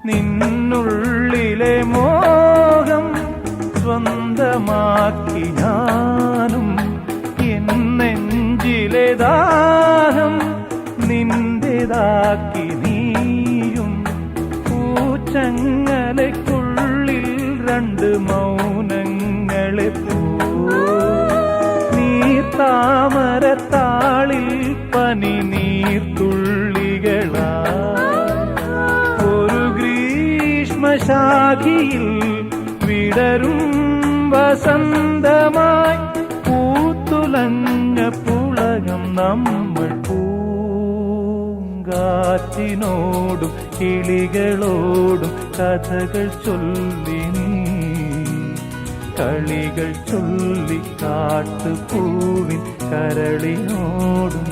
നിന്നുള്ളിലെ മോഹം സ്വന്തമാക്കി ഞാനും, എൻ നെഞ്ചിലെ ദാഹം നിന്റേതാക്കി നീയും. പൂച്ചങ്ങലയ്ക്കുള്ളിൽ രണ്ട് മൗനങ്ങളെ താമരത്താളിൽ പനി നീർത്തുള്ളികളാ. ഒരു ഗ്രീഷ്മശാഖിയിൽ വിടരും വസന്തമായി പൂത്തുലഞ്ഞ പുളകം നമ്മൾ. പൂങ്കാറ്റിനോടും കിളികളോടും കഥകൾ ചൊല്ലി നീ, കളികൾ ചൊല്ലി കാട്ടുപൂവിൻ കരളിനോടും